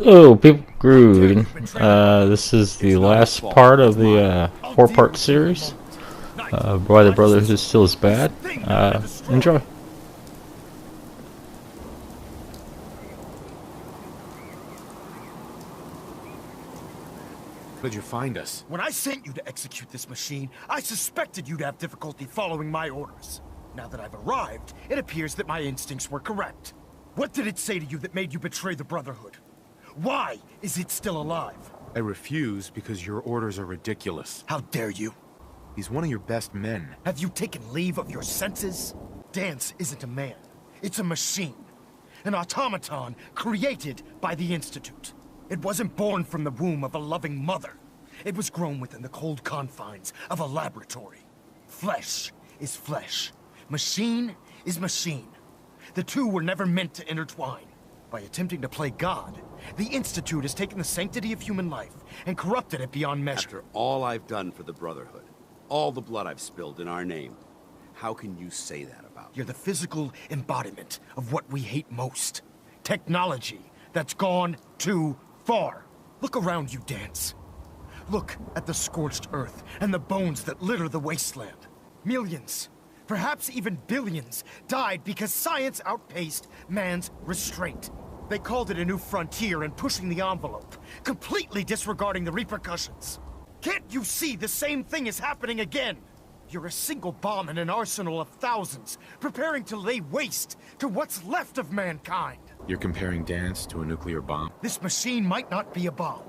Oh, people grooving. This is the last part of the four-part series. Why the Brotherhood is still as bad. Enjoy. How did you find us? When I sent you to execute this machine, I suspected you'd have difficulty following my orders. Now that I've arrived, it appears that my instincts were correct. What did it say to you that made you betray the Brotherhood? Why is it still alive? I refuse because your orders are ridiculous. How dare you? He's one of your best men. Have you taken leave of your senses? Dance isn't a man. It's a machine. An automaton created by the Institute. It wasn't born from the womb of a loving mother. It was grown within the cold confines of a laboratory. Flesh is flesh. Machine is machine. The two were never meant to intertwine. By attempting to play God, the Institute has taken the sanctity of human life and corrupted it beyond measure. After all I've done for the Brotherhood, all the blood I've spilled in our name, how can you say that about me? You're the physical embodiment of what we hate most. Technology that's gone too far. Look around you, Dance. Look at the scorched earth and the bones that litter the wasteland. Millions, perhaps even billions, died because science outpaced man's restraint. They called it a new frontier and pushing the envelope, completely disregarding the repercussions. Can't you see the same thing is happening again? You're a single bomb in an arsenal of thousands, preparing to lay waste to what's left of mankind. You're comparing Dance to a nuclear bomb? This machine might not be a bomb,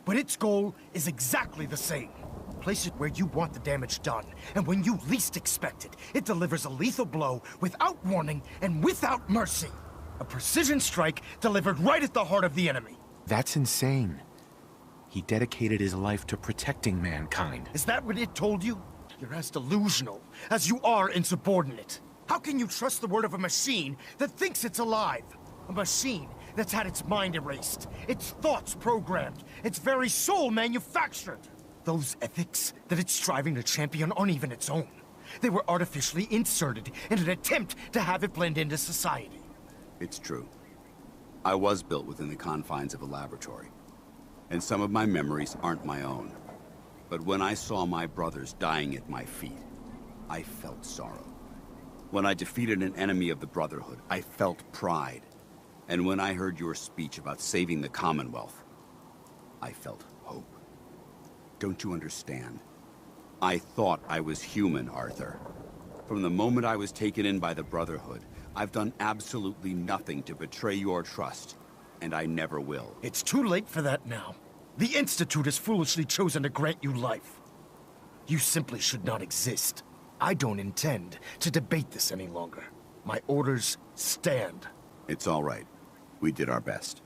but its goal is exactly the same. Place it where you want the damage done, and when you least expect it, it delivers a lethal blow without warning and without mercy. A precision strike delivered right at the heart of the enemy. That's insane. He dedicated his life to protecting mankind. Is that what it told you? You're as delusional as you are insubordinate. How can you trust the word of a machine that thinks it's alive? A machine that's had its mind erased, its thoughts programmed, its very soul manufactured. Those ethics that it's striving to champion aren't even its own. They were artificially inserted in an attempt to have it blend into society. It's true. I was built within the confines of a laboratory, and some of my memories aren't my own. But when I saw my brothers dying at my feet, I felt sorrow. When I defeated an enemy of the Brotherhood, I felt pride. And when I heard your speech about saving the Commonwealth, I felt hope. Don't you understand? I thought I was human, Arthur. From the moment I was taken in by the Brotherhood, I've done absolutely nothing to betray your trust, and I never will. It's too late for that now. The Institute has foolishly chosen to grant you life. You simply should not exist. I don't intend to debate this any longer. My orders stand. It's all right. We did our best.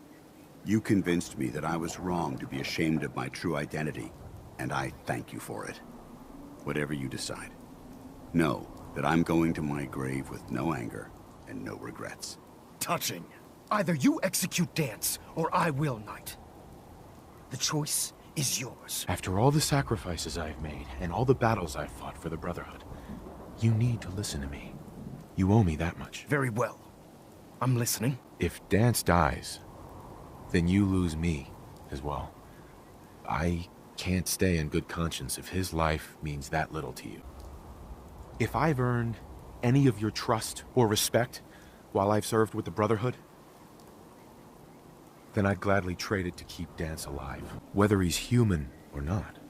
You convinced me that I was wrong to be ashamed of my true identity, and I thank you for it. Whatever you decide, know that I'm going to my grave with no anger and no regrets. Touching. Either you execute Dance, or I will, Knight. The choice is yours. After all the sacrifices I've made, and all the battles I've fought for the Brotherhood, you need to listen to me. You owe me that much. Very well. I'm listening. If Dance dies, then you lose me as well. I can't stay in good conscience if his life means that little to you. If I've earned any of your trust or respect while I've served with the Brotherhood, then I'd gladly trade it to keep Dance alive, whether he's human or not.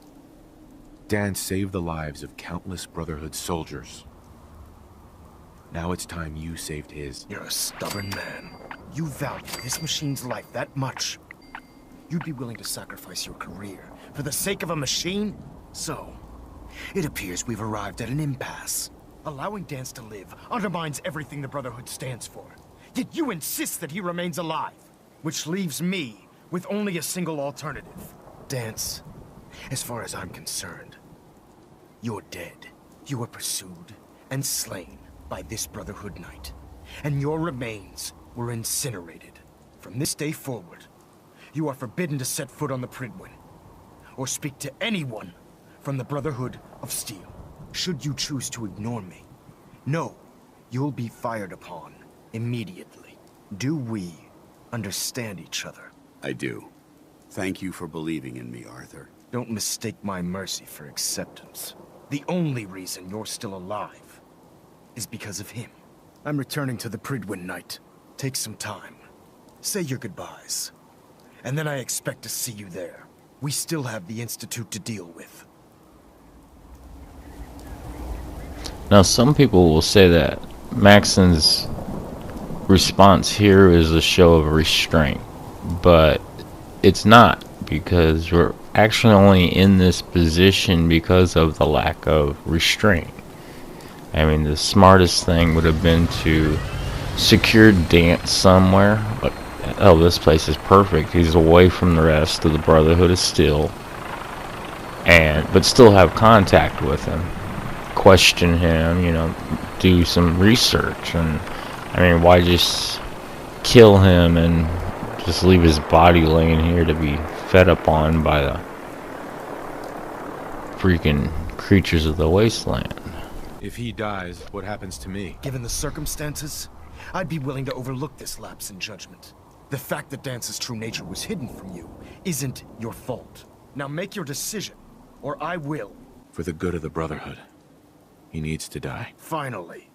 Dance saved the lives of countless Brotherhood soldiers. Now it's time you saved his. You're a stubborn man. You value this machine's life that much. You'd be willing to sacrifice your career for the sake of a machine? So, it appears we've arrived at an impasse. Allowing Dance to live undermines everything the Brotherhood stands for. Yet you insist that he remains alive, which leaves me with only a single alternative. Dance, as far as I'm concerned, you're dead. You were pursued and slain by this Brotherhood Knight, and your remains were incinerated. From this day forward, you are forbidden to set foot on the Pridwin, or speak to anyone from the Brotherhood of Steel. Should you choose to ignore me, know you'll be fired upon immediately. Do we understand each other? I do. Thank you for believing in me, Arthur. Don't mistake my mercy for acceptance. The only reason you're still alive is because of him. I'm returning to the Pridwin Night. Take some time. Say your goodbyes. And then I expect to see you there. We still have the Institute to deal with. Now, some people will say that Maxon's response here is a show of restraint, but it's not, because we're actually only in this position because of the lack of restraint. I mean, the smartest thing would have been to secure Dance somewhere. But oh, this place is perfect. He's away from the rest of the Brotherhood of Steel, but still have contact with him, question him, you know, do some research. And I mean, why just kill him and just leave his body laying here to be fed upon by the freaking creatures of the wasteland? If he dies, what happens to me? Given the circumstances, I'd be willing to overlook this lapse in judgment. The fact that Dance's true nature was hidden from you isn't your fault. Now make your decision, or I will. For the good of the Brotherhood, he needs to die. Finally,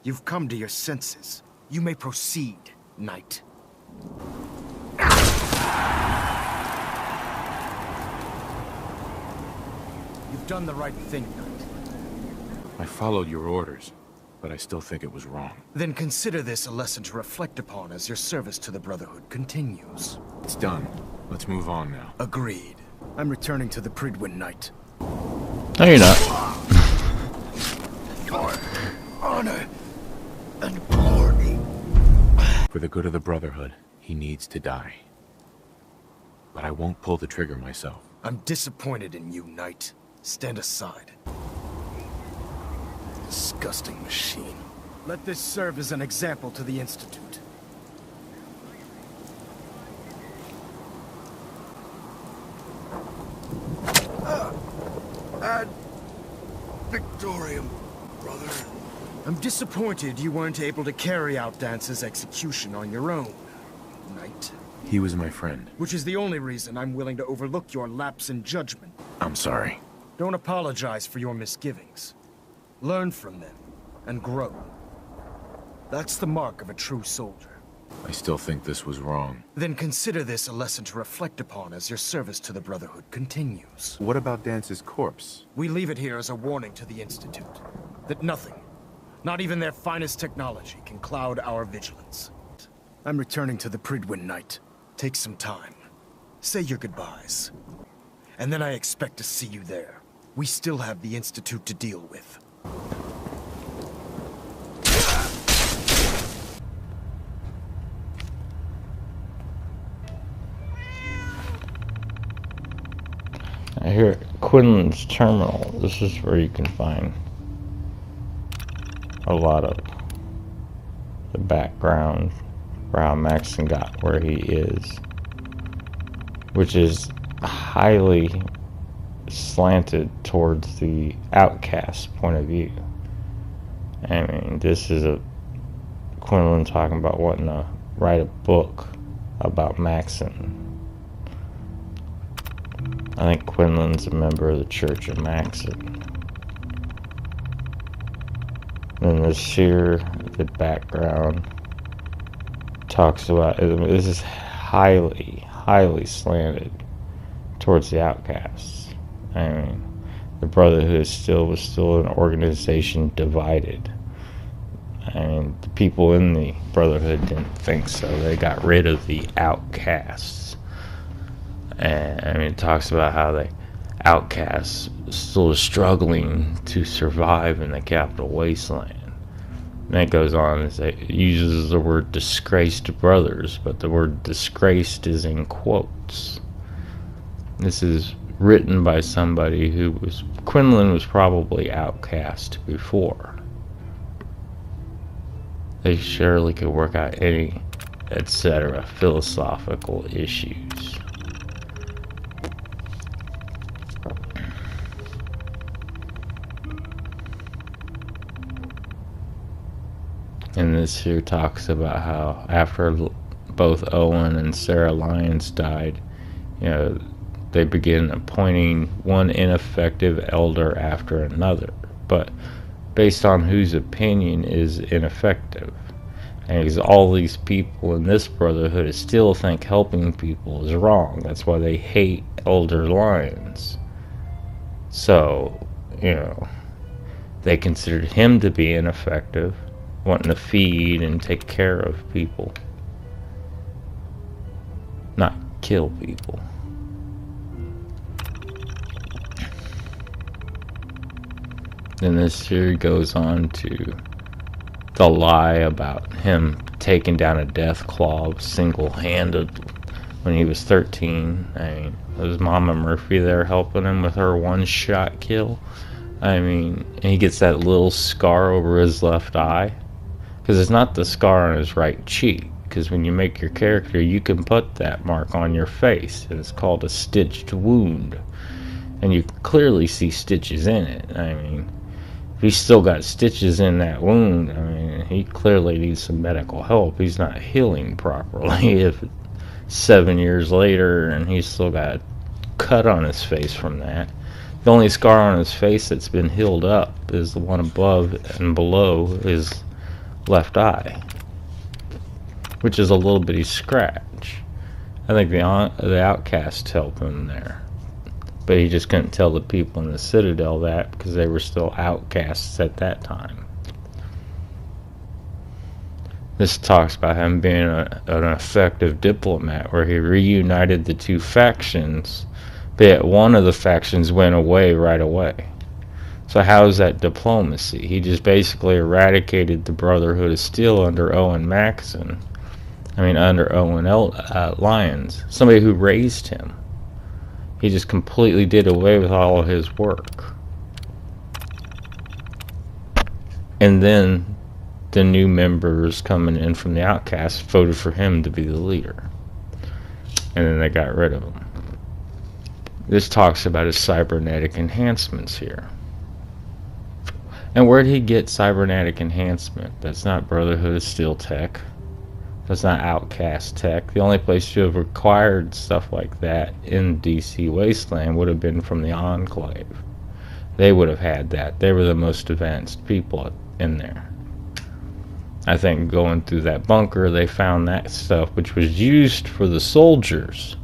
you've come to your senses. You may proceed, Knight. You've done the right thing, Knight. I followed your orders, but I still think it was wrong. Then consider this a lesson to reflect upon as your service to the Brotherhood continues. It's done. Let's move on now. Agreed. I'm returning to the Pridwin Night. No, you're not. For honor and glory. For the good of the Brotherhood, he needs to die. But I won't pull the trigger myself. I'm disappointed in you, Knight. Stand aside. Disgusting machine. Let this serve as an example to the Institute. Ad Victorium, brother. I'm disappointed you weren't able to carry out Dance's execution on your own, Knight. He was my friend. Which is the only reason I'm willing to overlook your lapse in judgment. I'm sorry. Don't apologize for your misgivings. Learn from them, and grow. That's the mark of a true soldier. I still think this was wrong. Then consider this a lesson to reflect upon as your service to the Brotherhood continues. What about Dance's corpse? We leave it here as a warning to the Institute. That nothing, not even their finest technology, can cloud our vigilance. I'm returning to the Pridwin Night. Take some time. Say your goodbyes. And then I expect to see you there. We still have the Institute to deal with. Here at Quinlan's terminal, this is where you can find a lot of the background for how Maxon got where he is, which is highly slanted towards the outcast point of view. I mean, this is a Quinlan talking about wanting to write a book about Maxon. I think Quinlan's a member of the Church of Maxon. And this here, the background talks about, this is highly slanted towards the outcasts. I mean, the Brotherhood was still an organization divided. I mean, the people in the Brotherhood didn't think so. They got rid of the outcasts. And I mean, it talks about how the outcasts still are struggling to survive in the capital wasteland. And it goes on and it uses the word disgraced brothers, but the word disgraced is in quotes. This is written by somebody who Quinlan was probably outcast before. They surely could work out any, etc., philosophical issues. And this here talks about how after both Owen and Sarah Lyons died, you know, they begin appointing one ineffective elder after another, but based on whose opinion is ineffective. And because all these people in this brotherhood still think helping people is wrong. That's why they hate Elder Lyons. So, you know, they considered him to be ineffective, wanting to feed and take care of people, not kill people. Then this here goes on to the lie about him taking down a death claw single-handed when he was 13. I mean, was Mama Murphy there helping him with her one-shot kill? I mean, and he gets that little scar over his left eye. Because it's not the scar on his right cheek. Because when you make your character, you can put that mark on your face. And it's called a stitched wound. And you clearly see stitches in it. I mean, if he's still got stitches in that wound, I mean, he clearly needs some medical help. He's not healing properly. If 7 years later and he's still got a cut on his face from that. The only scar on his face that's been healed up is the one above and below his left eye, which is a little bitty scratch. I think the outcasts helped him there, but he just couldn't tell the people in the Citadel that because they were still outcasts at that time. This talks about him being an effective diplomat, where he reunited the two factions, but yet one of the factions went away right away. So how is that diplomacy? He just basically eradicated the Brotherhood of Steel under Owen Maxson. I mean, under Owen Lyons, somebody who raised him. He just completely did away with all of his work. And then the new members coming in from the outcasts voted for him to be the leader. And then they got rid of him. This talks about his cybernetic enhancements here. And where did he get cybernetic enhancement? That's not Brotherhood of Steel tech. That's not Outcast tech. The only place you have required stuff like that in DC Wasteland would have been from the Enclave. They would have had that. They were the most advanced people in there. I think going through that bunker, they found that stuff, which was used for the soldiers.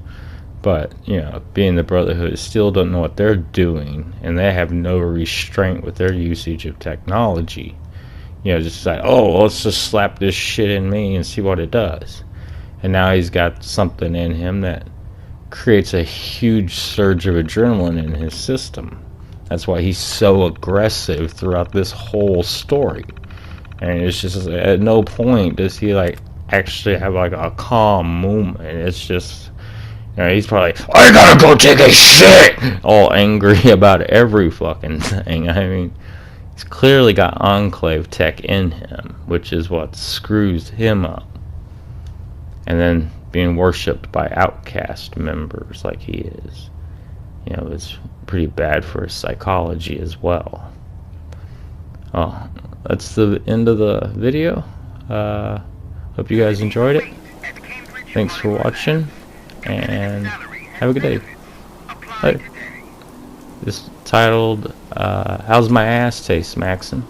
But, you know, being the Brotherhood still don't know what they're doing, and they have no restraint with their usage of technology. You know, just like, oh, let's just slap this shit in me and see what it does. And now he's got something in him that creates a huge surge of adrenaline in his system. That's why he's so aggressive throughout this whole story. And it's just, at no point does he, like, actually have, like, a calm moment. It's just, you know, he's probably like, I gotta go take a shit! All angry about every fucking thing. I mean, he's clearly got Enclave tech in him, which is what screws him up. And then being worshipped by outcast members like he is. You know, it's pretty bad for his psychology as well. Oh, that's the end of the video. Hope you guys enjoyed it. Thanks for watching, and have a good day. Bye. This is titled, How's My Ass Taste, Maxon?